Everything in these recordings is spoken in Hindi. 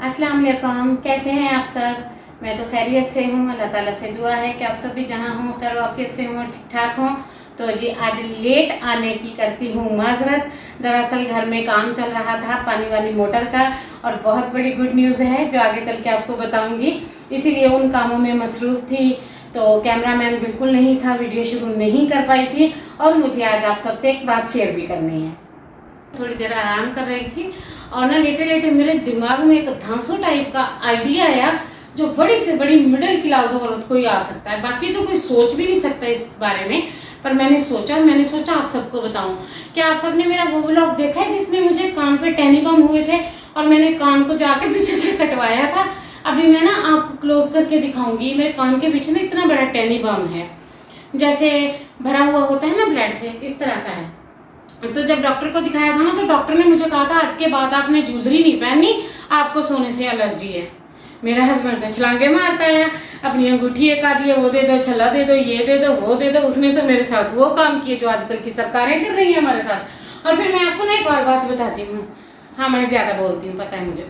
अस्सलाम वालेकुम, कैसे हैं आप सब। मैं तो खैरियत से हूँ। अल्लाह ताला से दुआ है कि आप सभी जहाँ हों खैर आफियत से हों, ठीक ठाक हों। तो जी आज लेट आने की करती हूँ माजरत। दरअसल घर में काम चल रहा था पानी वाली मोटर का, और बहुत बड़ी गुड न्यूज़ है जो आगे चल के आपको बताऊँगी, इसीलिए उन कामों में मसरूफ़ थी। तो कैमरामैन बिल्कुल नहीं था, वीडियो शुरू नहीं कर पाई थी, और मुझे आज आप सबसे एक बात शेयर भी करनी है। थोड़ी देर आराम कर रही थी और ना लेटे लेटे मेरे दिमाग में एक धांसू टाइप का आइडिया आया, जो बड़ी से बड़ी मिडिल क्लास औरत को ही आ सकता है। बाकी तो कोई सोच भी नहीं सकता इस बारे में, पर मैंने सोचा आप सबको बताऊं। क्या आप सबने मेरा वो व्लॉग देखा है जिसमें मुझे कान पे टैनी बम हुए थे और मैंने कान को जाके पीछे से कटवाया था। अभी मैं ना आपको क्लोज करके दिखाऊंगी। मेरे कान के पीछे ना इतना बड़ा टैनी बम है, जैसे भरा हुआ होता है ना ब्लड से, इस तरह का है। तो जब डॉक्टर को दिखाया था ना, तो डॉक्टर ने मुझे कहा था आज के बाद आपने ज्वेलरी नहीं पहननी, आपको सोने से एलर्जी है। मेरा हस्बैंड तो छलांगे मारता है, अपनी अंगूठी एक आधी है वो दे दो, छला दे दो, ये दे दो, वो दे दो। उसने तो मेरे साथ वो काम किए जो आजकल की सरकारें कर रही हैं हमारे साथ। और फिर मैं आपको ना एक और बात बताती हूँ। हाँ, मैं ज्यादा बोलती हूँ, पता है मुझे।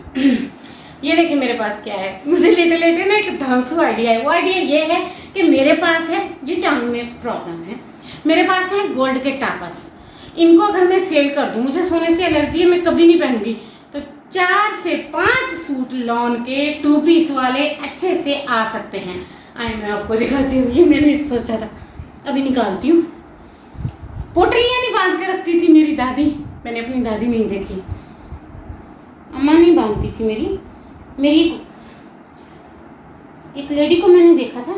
ये देखिए मेरे पास क्या है। मुझे लेटे लेटे ना एक धांसू आइडिया है। वो आइडिया ये है कि मेरे पास है जी, टांग में प्रॉब्लम है, मेरे पास है गोल्ड के टापस। इनको अगर मैं सेल कर दूं, मुझे सोने से एलर्जी है, मैं कभी नहीं पहनूंगी, तो 4 से 5 सूट लॉन के 2 पीस वाले अच्छे से आ सकते हैं। आए मैं आपको दिखाती हूँ। ये मैंने सोचा था, अभी निकालती हूँ। पोटलियाँ नहीं बांध के रखती थी मेरी दादी, मैंने अपनी दादी नहीं देखी, अम्मा नहीं बांधती थी मेरी एक लेडी को मैंने देखा था,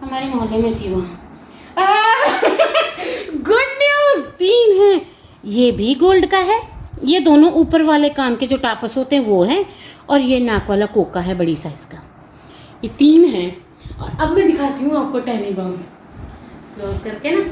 हमारे मोहल्ले में थी वहाँ। गुड न्यूज, 3 है। ये भी गोल्ड का है, ये दोनों ऊपर वाले कान के जो टापस होते हैं वो है, और ये नाक वाला कोका है बड़ी साइज का। ये 3 है। और अब मैं दिखाती हूँ आपको टैनी बम क्लोज करके ना।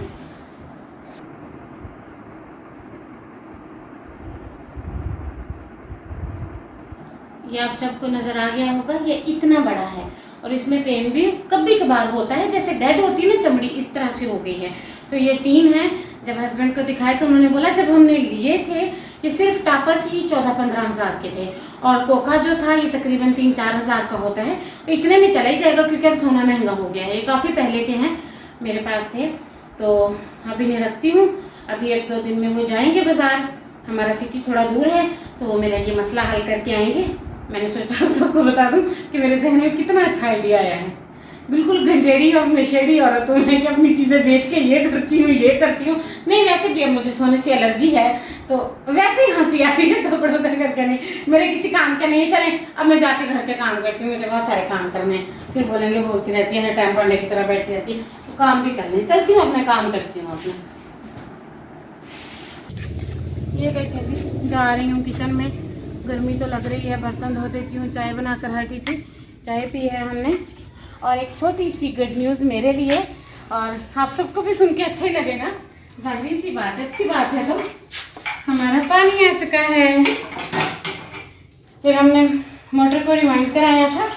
ये आप सबको नजर आ गया होगा। ये इतना बड़ा है और इसमें पेन भी कभी कभार होता है, जैसे डेड होती है ना चमड़ी, इस तरह से हो गई है। तो ये 3 है। जब हस्बैंड को दिखाए तो उन्होंने बोला जब हमने लिए थे ये सिर्फ टापस ही 14-15 हज़ार के थे, और कोका जो था ये तकरीबन 3-4 हज़ार का होता है। तो इतने में चला ही जाएगा क्योंकि अब सोना महंगा हो गया है। ये काफ़ी पहले के हैं, मेरे पास थे। तो अभी नहीं रखती हूँ, अभी 1-2 दिन में वो जाएंगे बाज़ार। हमारा सिटी थोड़ा दूर है, तो वो मेरा ये मसला हल करके आएंगे। मैंने सोचा आप सबको बता दूं कि मेरे जहन में कितना अच्छा आइडिया आया है। बिल्कुल गंजेड़ी और नशेड़ी औरत हूँ मैं कि अपनी चीज़ें बेच के ये करती हूँ। नहीं, वैसे भी अब मुझे सोने से एलर्जी है, तो वैसे ही हंसी आ रही है कपड़ों का करके नहीं, मेरे किसी काम के नहीं। चले अब मैं जाके घर के काम करती हूँ, मुझे बहुत सारे काम करने हैं। फिर बोलेंगे बोलती रहती है, हर टाइम पढ़ने की तरह बैठी रहती है, तो काम भी करने चलती हूँ। अब मैं काम करती हूँ अपना। ये देखें जी, जा रही हूँ किचन में। गर्मी तो लग रही है, बर्तन धो देती हूँ। चाय बनाकर हटी थी, चाय पी है हमने। और एक छोटी सी गुड न्यूज़ मेरे लिए, और आप सबको भी सुन के अच्छा ही लगेगा। जाहिर सी बात है, अच्छी बात है। तो हमारा पानी आ चुका है। फिर हमने मोटर को रिवाइंड कराया था,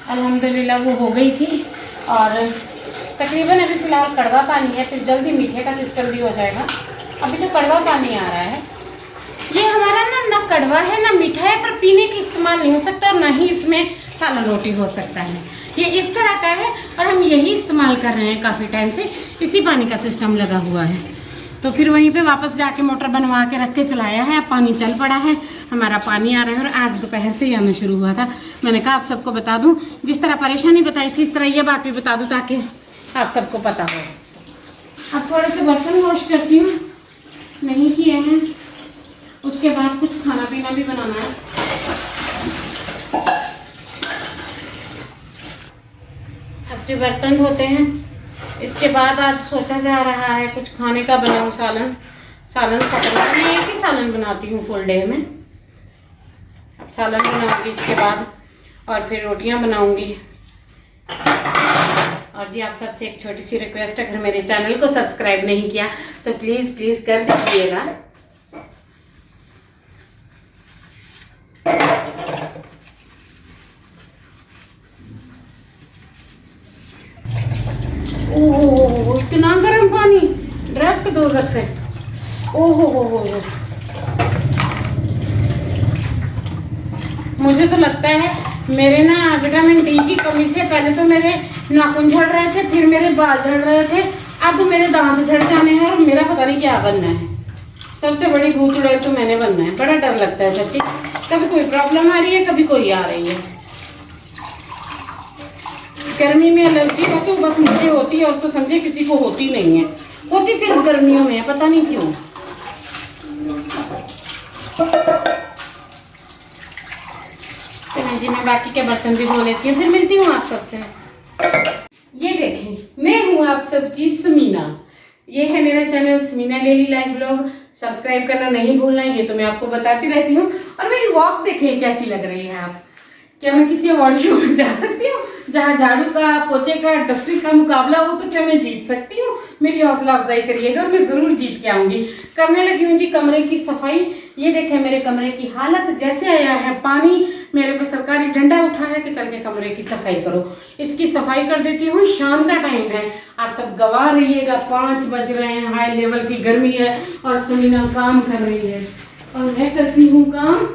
अल्हम्दुलिल्लाह वो हो गई थी। और तकरीबन अभी फ़िलहाल कड़वा पानी है, फिर जल्दी मीठे का सिस्टम भी हो जाएगा। अभी तो कड़वा पानी आ रहा है। ये हमारा ना कड़वा है ना मीठा है, पर पीने के इस्तेमाल नहीं हो सकता, और ना ही इसमें सालन रोटी हो सकता है। ये इस तरह का है और हम यही इस्तेमाल कर रहे हैं काफ़ी टाइम से। इसी पानी का सिस्टम लगा हुआ है। तो फिर वहीं पे वापस जाके मोटर बनवा के रख के चलाया है। अब पानी चल पड़ा है, हमारा पानी आ रहा है। और आज दोपहर से ही आना शुरू हुआ था। मैंने कहा आप सबको बता दूँ, जिस तरह परेशानी बताई थी इस तरह ये बात भी बता दूँ, ताकि आप सबको पता हो। अब थोड़े से बर्तन वॉश करती हूँ, नहीं किए हैं। उसके बाद कुछ खाना पीना भी बनाना है। अब जो बर्तन धोते हैं, इसके बाद आज सोचा जा रहा है कुछ खाने का बनाऊं। सालन खत्म, मैं एक ही सालन बनाती हूँ फुल डे में। अब सालन बनाऊंगी इसके बाद, और फिर रोटियां बनाऊंगी। और जी आप सबसे एक छोटी सी रिक्वेस्ट, अगर मेरे चैनल को सब्सक्राइब नहीं किया तो प्लीज़ कर दीजिएगा। ओहो, इतना गर्म पानी डायरेक्ट दोज़ख से। ओहो, मुझे तो लगता है मेरे ना विटामिन डी की कमी से पहले तो मेरे नाखून झड़ रहे थे, फिर मेरे बाल झड़ रहे थे, अब मेरे दांत झड़ जाने हैं और मेरा पता नहीं क्या बनना है। सबसे बड़ी भूत चुड़ैल तो मैंने बनना है। बड़ा डर लगता है सच्ची, कभी कोई प्रॉब्लम आ रही है, कभी कोई आ रही है। गर्मी में एलर्जी है तो बस मुझे होती है, और तो समझे किसी को होती नहीं है, होती सिर्फ गर्मियों में है, पता नहीं क्यों। चलिए जी, मैं बाकी के बर्तन भी धो लेती हूँ, फिर मिलती हूँ आप सबसे। ये देखें, मैं हूँ आप सबकी समीना। ये है मेरा channel Sameena daily life blog. Subscribe करना नहीं भूलना, ये तो मैं आपको बताती रहती हूँ। और मेरी वॉक देखें कैसी लग रही है आप। क्या मैं किसी अवार्ड शो में जा सकती हूँ जहाँ झाड़ू का, पोछे का, डस्टिंग का मुकाबला हो, तो क्या मैं जीत सकती हूँ? मेरी हौसला अफजाई करिएगा और मैं ज़रूर जीत के आऊँगी। करने लगी हूँ जी कमरे की सफाई। ये देखें मेरे कमरे की हालत, जैसे आया है पानी मेरे पे सरकारी डंडा उठा है कि चल के कमरे की सफाई करो। इसकी सफाई कर देती हूँ। शाम का टाइम है, आप सब गवाह रहिएगा, 5 बज रहे हैं, हाई लेवल की गर्मी है और समीना काम कर रही है और मैं करती हूँ काम,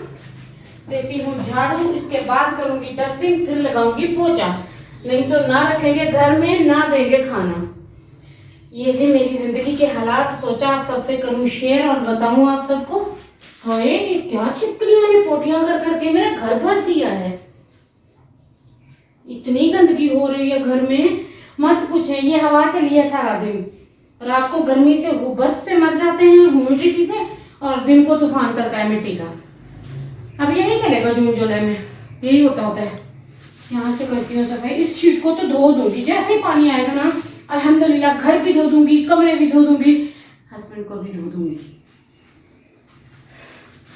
देती हूँ झाड़ू, इसके बाद करूंगी डस्टिंग, फिर लगाऊंगी पोछा। नहीं तो ना रखेंगे घर में, ना देंगे खाना। ये जी मेरी जिंदगी के हालात, सोचा आप सबसे करूं शेयर और बताऊं आप सबको। हाय, ये क्या छिपकलियां ने पोटियां कर करके मेरा घर भर दिया है। इतनी गंदगी हो रही है घर में, मत पूछे। ये हवा चली है सारा दिन, रात को गर्मी से हुबस से मर जाते हैं, ह्यूमिडिटी से, और दिन को तूफान चलता है मिट्टी का। अब यही चलेगा जून जुलाई में, यही होता है। यहाँ से करती हूँ सफाई। इस शीट को तो धो दूंगी, जैसे ही पानी आएगा ना अल्हम्दुलिल्लाह, घर भी धो दूंगी, कमरे भी धो दूंगी, हस्बैंड को भी धो दूंगी।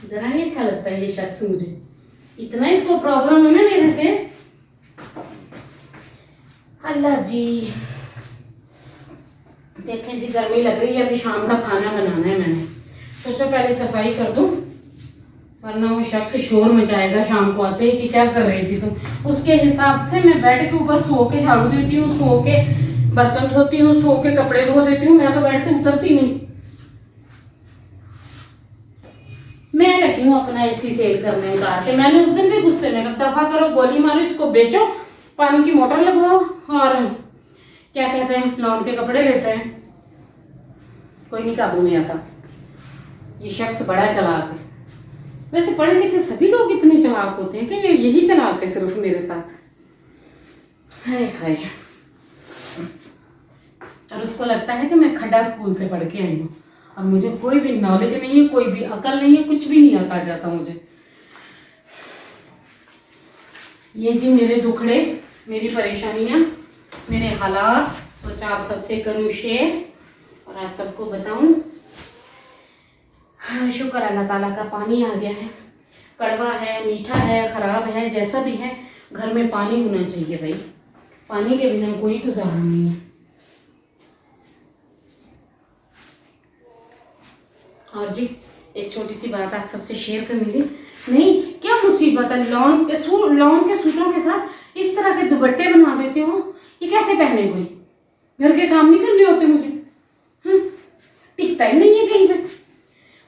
जरा नहीं अच्छा लगता है ये शख्स मुझे, इतना इसको प्रॉब्लम है ना मेरे से। अल्लाह जी, देखें जी गर्मी लग रही है, अभी शाम का खाना बनाना है। मैंने सोचा पहले सफाई कर दूं, वरना वो शख्स शोर मचाएगा शाम को आते ही कि क्या कर रही थी तुम। उसके हिसाब से मैं बेड के ऊपर सो के झाड़ू देती हूँ, सो के बर्तन धोती हूँ, सो के कपड़े धो देती हूँ। मैं तो बेड से उतरती नहीं। मैं लगी हूँ अपना एसी सेल करने उतार के। मैंने उस दिन भी गुस्से में कहा दफा करो, गोली मारो, इसको बेचो, पानी की मोटर लगवाओ, और क्या कहते हैं लॉन के कपड़े लेते हैं। कोई नहीं काबू में आता। ये शख्स बड़ा चालाक है। वैसे पढ़े लिखे सभी लोग इतने चालाक होते हैं कि ये यही चालाक है सिर्फ मेरे साथ। हाय हाय। और उसको लगता है कि मैं खड्डा स्कूल से पढ़ के आई हूँ और मुझे कोई भी नॉलेज नहीं है, कोई भी अकल नहीं है, कुछ भी नहीं आता जाता मुझे। ये जी मेरे दुखड़े, मेरी परेशानियाँ, मेरे हालात, सोचा आप सबसे करूँ शेयर और आप सबको बताऊँ। शुक्र अल्लाह ताला का पानी आ गया है। कड़वा है, मीठा है, ख़राब है, जैसा भी है, घर में पानी होना चाहिए भाई। पानी के बिना कोई गुजारा नहीं है। और जी एक छोटी सी बात आप सबसे शेयर करनी थी। नहीं, क्या मुसीबत है, लॉन के सूटों के साथ इस तरह के दुपट्टे बना देते हो। ये कैसे पहने कोई? घर के काम नहीं करने होते मुझे? टिकता ही नहीं है कहीं पे।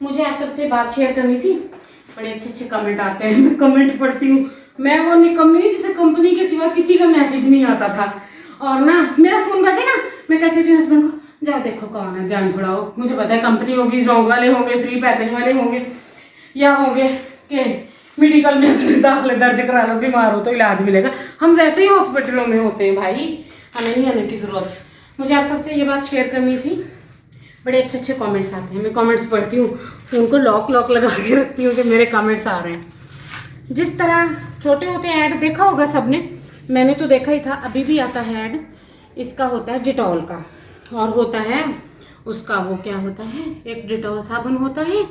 मुझे आप सबसे बात शेयर करनी थी। बड़े अच्छे अच्छे कमेंट आते हैं, मैं कमेंट पढ़ती हूँ। मैं वो निकम्मी जिसे कंपनी के सिवा किसी का मैसेज नहीं आता था। और ना मेरा फ़ोन बजे ना, मैं कहती थी हस्बैंड को, जाओ देखो कौन है, जान छुड़ाओ। मुझे पता है कंपनी होगी, जॉब वाले होंगे, फ्री पैकेज वाले होंगे, या होंगे कि मेडिकल में अपने दाखिले दर्ज करा लो, बीमार हो तो इलाज मिलेगा। हम वैसे ही हॉस्पिटलों में होते हैं भाई, हमें नहीं आने की ज़रूरत। मुझे आप सबसे ये बात शेयर करनी थी। बड़े अच्छे अच्छे कमेंट्स आते हैं, मैं कमेंट्स पढ़ती हूँ, फ़ोन को लॉक लगा के रखती हूँ कि मेरे कमेंट्स आ रहे हैं। जिस तरह छोटे होते हैं ऐड देखा होगा सबने, मैंने तो देखा ही था, अभी भी आता है ऐड। इसका होता है डिटॉल का, और होता है उसका, वो क्या होता है, एक डिटॉल साबुन होता है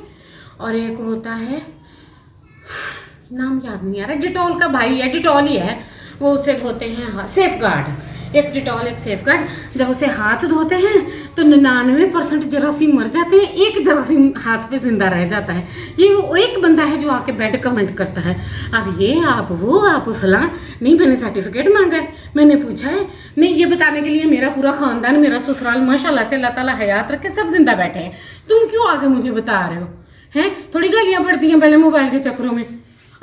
और एक होता है, नाम याद नहीं आ रहा, डिटॉल का भाई है, डिटॉल ही है वो, उसे धोते हैं। हाँ, सेफ गार्ड, एक डिटॉल एक सेफ गार्ड। जब उसे हाथ धोते हैं तो 99% जरासीम मर जाते हैं, एक जरासीम हाथ पे जिंदा रह जाता है। ये वो एक बंदा है जो आके बेड कमेंट करता है, अब ये आप वो आप फलां। नहीं, मैंने सर्टिफिकेट मांगा है, मैंने पूछा है। नहीं, ये बताने के लिए मेरा पूरा ख़ानदान, मेरा ससुराल माशाल्लाह से अल्लाह ताला हयात रखे, सब जिंदा बैठे हैं। तुम क्यों आगे मुझे बता रहे हो? हैं, थोड़ी गालियाँ पड़ती हैं पहले मोबाइल के चक्करों में।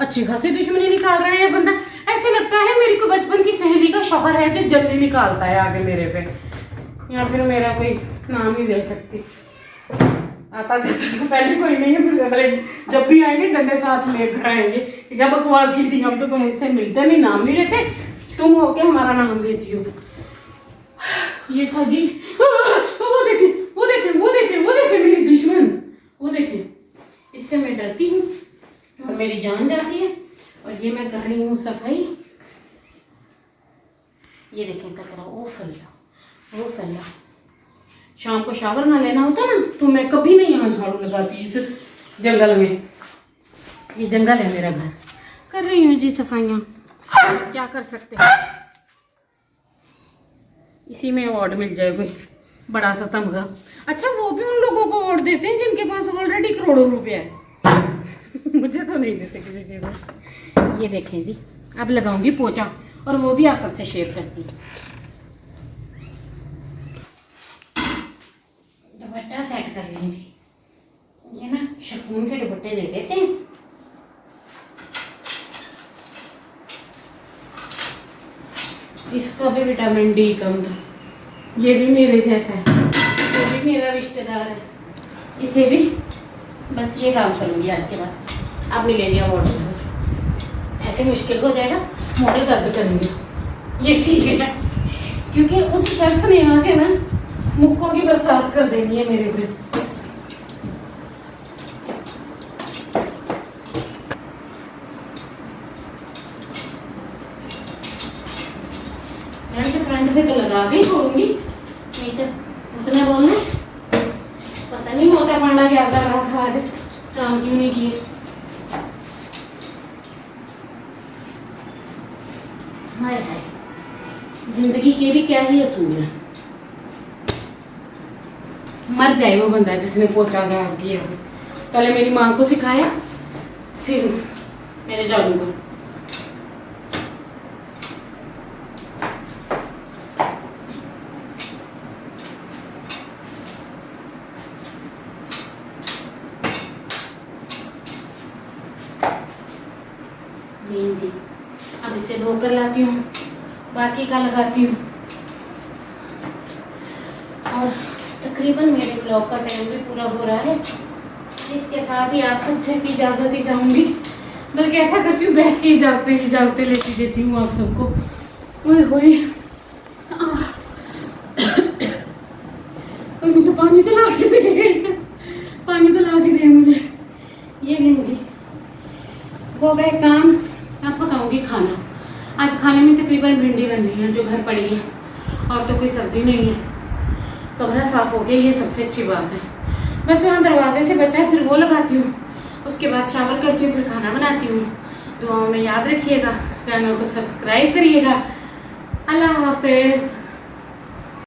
अच्छी खासी दुश्मनी निकाल रहे हैं बंदा। ऐसे लगता है मेरी को बचपन की सहेली का शौहर है जो जल्दी निकालता है आगे मेरे पे, या फिर मेरा कोई नाम ही ले सकती। आता जाता तो पहले कोई नहीं है, फिर अगले जब भी आएंगे डंडे साथ लेकर आएंगे। क्या बकवास की थी, हम तो तुमसे मिलते नहीं, नाम नहीं लेते, तुम होके हमारा नाम लेती हो। ये था जी, वो देखे वो देखे वो देखे वो देखे मेरी दुश्मन, वो देखे। इससे मैं डरती हूँ और मेरी जान जाती है। और ये मैं कर रही हूँ सफाई। ये देखें कचरा वो फैला। शाम को शावर ना लेना होता ना तो मैं कभी नहीं यहाँ झाड़ू लगाती इस जंगल में। ये जंगल है मेरा घर, कर रही हूँ जी सफाइयाँ, क्या कर सकते हैं। इसी में अवार्ड मिल जाए कोई बड़ा सा तमगा। अच्छा वो भी उन लोगों को अवार्ड देते हैं जिनके पास ऑलरेडी करोड़ों रुपए है। मुझे तो नहीं देते किसी चीज़ में। ये देखें जी, अब लगाऊंगी पोछा और वो भी आप सबसे शेयर करती हूँ। दुपट्टा सेट कर लीजिए, ये ना शिफॉन के दुपट्टे दे देते हैं। इसका भी विटामिन डी कम था, ये भी मेरे जैसा है, ये भी मेरा रिश्तेदार है। इसे भी बस ये काम करूँगी आज के बाद। अब मिलेंगे अवार्ड, ऐसे मुश्किल हो जाएगा, मोटे दर्द करेंगे। ये ठीक है क्योंकि उस शख्स ने आके ना मुक्कों की बरसात कर देनी है मेरे पे। फ्रंट पे तो लगा के छोड़ूंगी, नहीं तो उसने बोलना पता नहीं मोटा पांडा क्या कर रहा था आज, काम क्यों नहीं किए। हाय हाय, जिंदगी के भी क्या ही असूल है। मर जाए वो बंदा जिसने पोछा साफ किया। पहले मेरी माँ को सिखाया, फिर मेरे जादू को। नहीं जी, अब इसे धोकर लाती हूँ, बाकी का लगाती हूँ। और तकरीबन मेरे ब्लॉग का टाइम भी पूरा हो रहा है। इसके साथ ही आप सबसे भी इजाज़त ही चाहूँगी, बल्कि ऐसा करती हूँ बैठ के इजाज़तें लेती देती हूँ आप सबको। ओए होए, मुझे पानी तो ला के दे, पानी तो ला के दे मुझे। ये नहीं जी, हो गए काम। अब पकाऊंगी खाना। आज खाने में तकरीबन भिंडी बन रही है जो घर पड़ी है, और तो कोई सब्ज़ी नहीं है। कमरा साफ़ हो गया, ये सबसे अच्छी बात है। बस वहाँ दरवाजे से बचा है, फिर वो लगाती हूँ, उसके बाद शावर करती हूँ, फिर खाना बनाती हूँ। दुआओं में याद रखिएगा, चैनल को सब्सक्राइब करिएगा। अल्लाह हाफिज़।